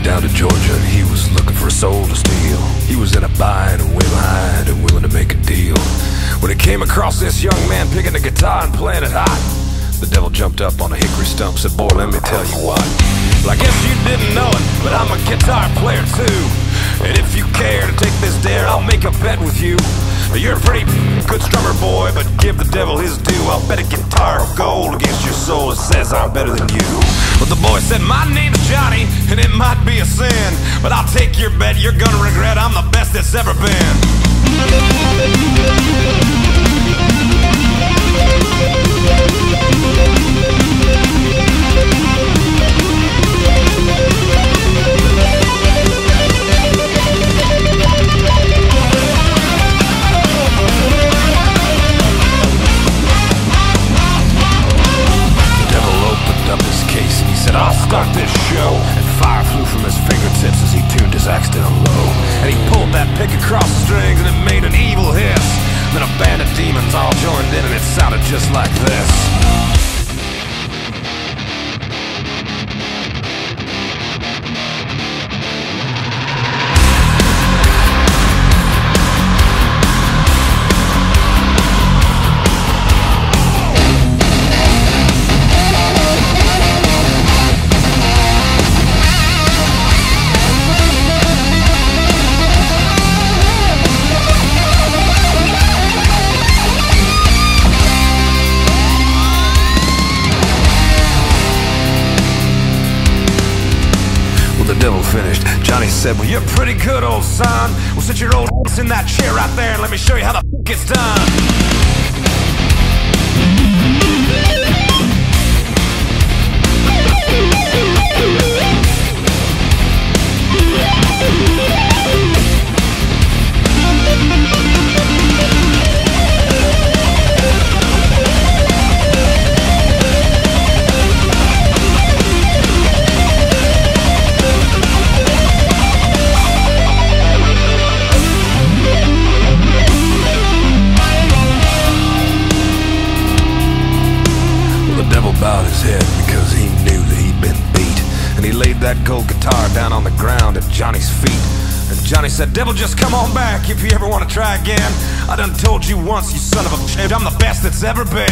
down to Georgia and he was looking for a soul to steal. He was in a bind and way behind and willing to make a deal. When he came across this young man picking a guitar and playing it hot, the devil jumped up on a hickory stump, said, boy, let me tell you what. Well, I guess you didn't know it, but I'm a guitar player too. And if you care to take this dare, I'll make a bet with you. You're a pretty good strummer, boy, but give the devil his due. I'll bet a guitar of gold against your soul that says I'm better than you. But the boy said, my name's Johnny, and it might be a sin, but I'll take your bet, you're gonna regret I'm the best that's ever been. I'll start this show, and fire flew from his fingertips as he tuned his axe down low. And he pulled that pick across the strings and it made an evil hiss. Then a band of demons all joined in and it sounded just like this. The devil finished. Johnny said, well, you're pretty good, old son. Well, sit your old ass in that chair right there and let me show you how the f*** it's done. Bowed his head because he knew that he'd been beat, and he laid that gold guitar down on the ground at Johnny's feet. And Johnny said, devil, just come on back if you ever want to try again. I done told you once, you son of a bitch, I'm the best that's ever been.